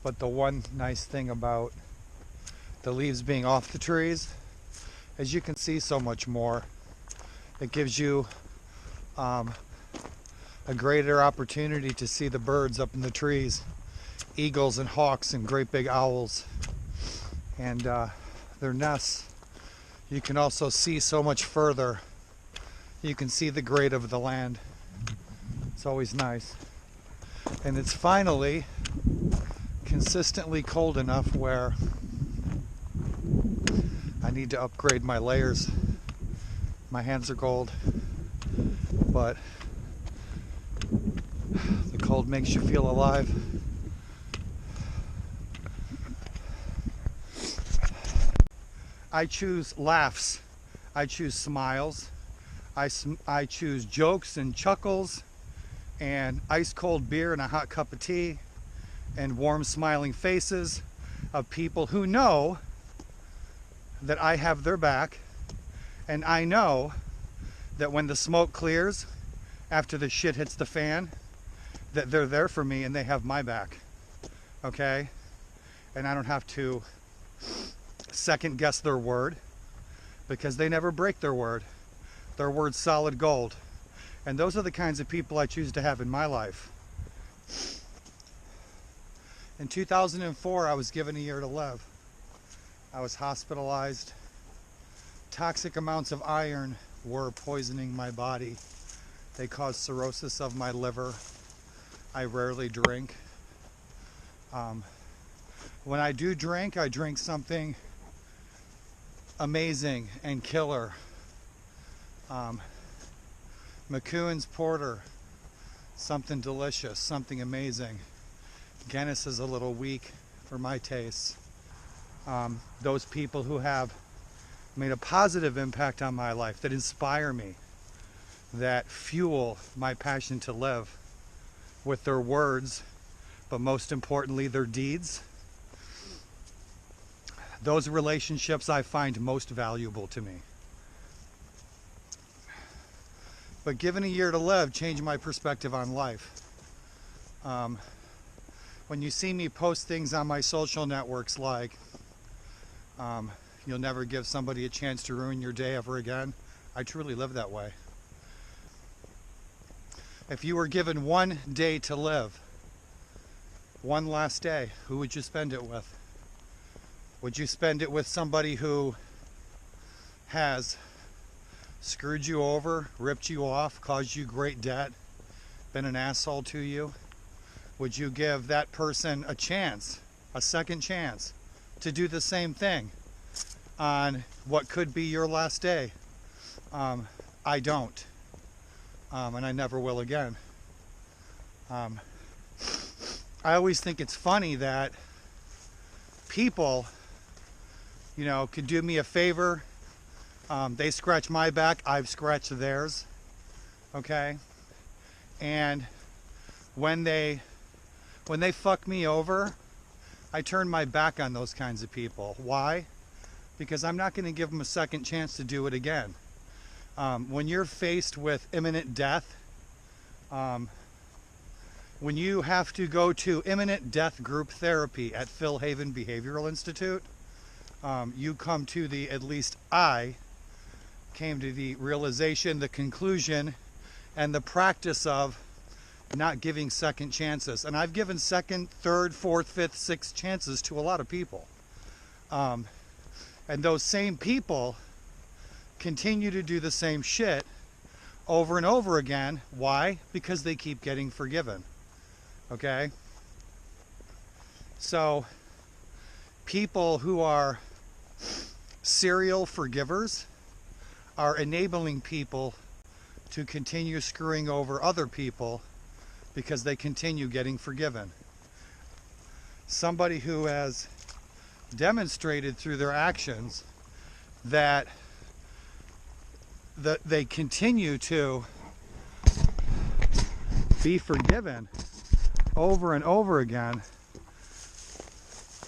But the one nice thing about the leaves being off the trees is you can see so much more. It gives you a greater opportunity to see the birds up in the trees, eagles and hawks and great big owls, and their nests. You can also see so much further. You can see the grade of the land. It's always nice. And it's finally consistently cold enough where I need to upgrade my layers. My hands are cold, but the cold makes you feel alive. I choose laughs. I choose smiles. I choose jokes and chuckles and ice cold beer and a hot cup of tea and warm smiling faces of people who know that I have their back, and I know that when the smoke clears after the shit hits the fan, that they're there for me and they have my back, okay? And I don't have to second guess their word, because they never break their word. Their word's solid gold. And those are the kinds of people I choose to have in my life. In 2004, I was given a year to live. I was hospitalized. Toxic amounts of iron were poisoning my body. They caused cirrhosis of my liver. I rarely drink. When I do drink, I drink something amazing and killer. McEwen's Porter, something delicious, something amazing. Guinness is a little weak for my tastes. Those people who have made a positive impact on my life, that inspire me, that fuel my passion to live with their words, but most importantly, their deeds. Those relationships I find most valuable to me. But given a year to live changed my perspective on life. When you see me post things on my social networks like, you'll never give somebody a chance to ruin your day ever again, I truly live that way. If you were given one day to live, one last day, who would you spend it with? Would you spend it with somebody who has screwed you over, ripped you off, caused you great debt, been an asshole to you? Would you give that person a chance, a second chance, to do the same thing on what could be your last day? I don't. And I never will again. I always think it's funny that people, could do me a favor. They scratch my back, I've scratched theirs, okay? And when they fuck me over, I turn my back on those kinds of people. Why? Because I'm not going to give them a second chance to do it again. When you're faced with imminent death, when you have to go to imminent death group therapy at Phil Haven Behavioral Institute, you come to at least I came to the realization, the conclusion, and the practice of not giving second chances. And I've given second, third, fourth, fifth, sixth chances to a lot of people. And those same people continue to do the same shit over and over again. Why? Because they keep getting forgiven. Okay? So, people who are serial forgivers are enabling people to continue screwing over other people because they continue getting forgiven. Somebody who has demonstrated through their actions that they continue to be forgiven over and over again,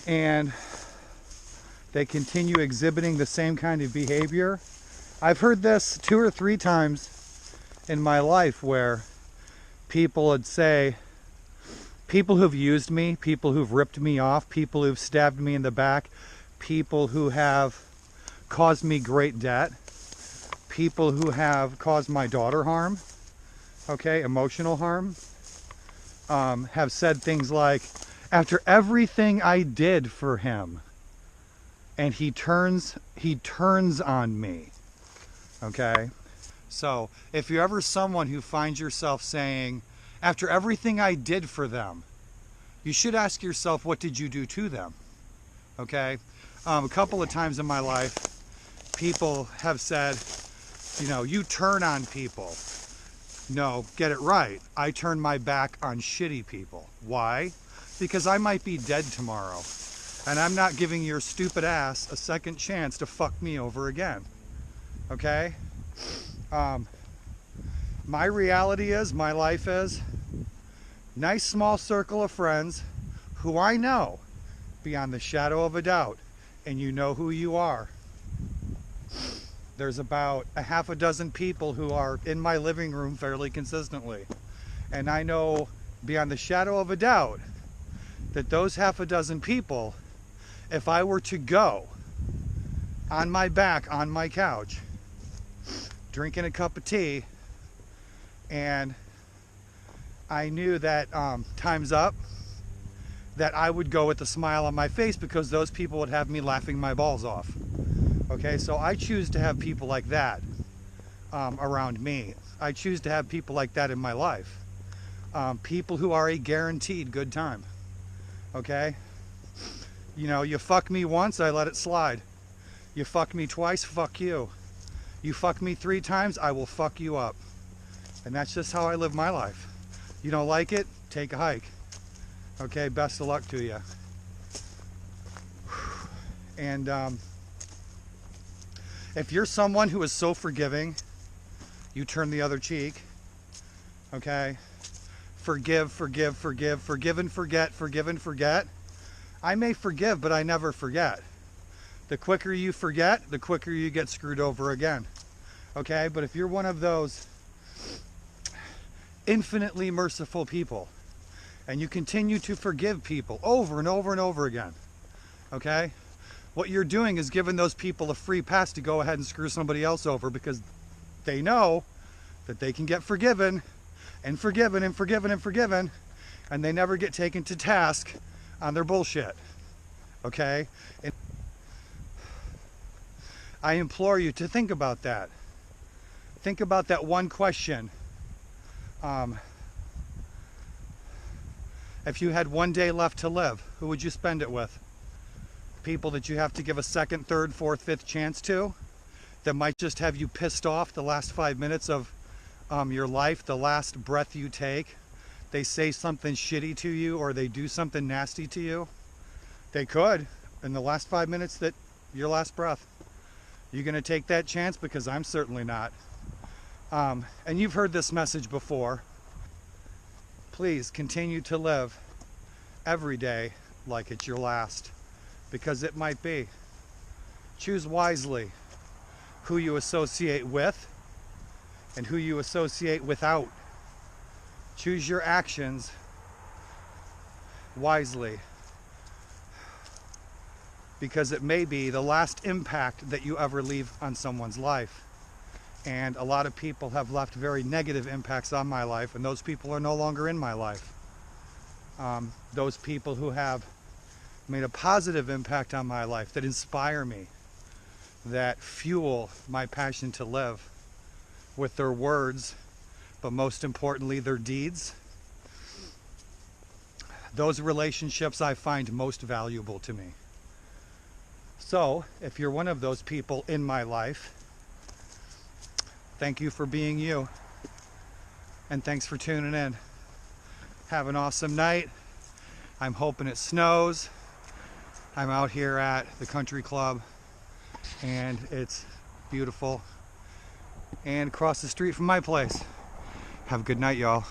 and they continue exhibiting the same kind of behavior. I've heard this 2 or 3 times in my life where people would say, People who've used me, people who've ripped me off, people who've stabbed me in the back, people who have caused me great debt, people who have caused my daughter harm, okay, emotional harm, have said things like, after everything I did for him, and he turns on me, okay? So if you're ever someone who finds yourself saying, after everything I did for them, you should ask yourself, what did you do to them? Okay? A couple of times in my life, people have said, you know, you turn on people. No, get it right. I turn my back on shitty people. Why? Because I might be dead tomorrow, and I'm not giving your stupid ass a second chance to fuck me over again. Okay? My reality is, my life is, nice small circle of friends who I know beyond the shadow of a doubt, and you know who you are. There's about a half a dozen people who are in my living room fairly consistently, and I know beyond the shadow of a doubt that those half a dozen people, if I were to go on my back on my couch drinking a cup of tea, and I knew that time's up, that I would go with a smile on my face, because those people would have me laughing my balls off. Okay, so I choose to have people like that around me. I choose to have people like that in my life. People who are a guaranteed good time. Okay? You know, you fuck me once, I let it slide. You fuck me twice, fuck you. You fuck me 3 times, I will fuck you up. And that's just how I live my life. You don't like it? Take a hike. Okay, best of luck to you. And if you're someone who is so forgiving, you turn the other cheek. Okay? Forgive, forgive, forgive, forgive and forget, forgive and forget. I may forgive, but I never forget. The quicker you forget, the quicker you get screwed over again. Okay? But if you're one of those infinitely merciful people, and you continue to forgive people over and over and over again, okay? What you're doing is giving those people a free pass to go ahead and screw somebody else over, because they know that they can get forgiven and forgiven and forgiven and forgiven, and they never get taken to task on their bullshit, okay? And I implore you to think about that. Think about that one question. If you had one day left to live, who would you spend it with? People that you have to give a second, third, fourth, fifth chance to, that might just have you pissed off the last 5 minutes of your life, the last breath you take. They say something shitty to you, or they do something nasty to you. They could in the last 5 minutes, that your last breath. You gonna take that chance? Because I'm certainly not. And you've heard this message before. Please continue to live every day like it's your last, because it might be. Choose wisely who you associate with and who you associate without. Choose your actions wisely, because it may be the last impact that you ever leave on someone's life. And a lot of people have left very negative impacts on my life, and those people are no longer in my life. Those people who have made a positive impact on my life, that inspire me, that fuel my passion to live with their words, but most importantly, their deeds. Those relationships I find most valuable to me. So, if you're one of those people in my life, thank you for being you, and thanks for tuning in. Have an awesome night. I'm hoping it snows. I'm out here at the country club, and it's beautiful, and across the street from my place. Have a good night, y'all.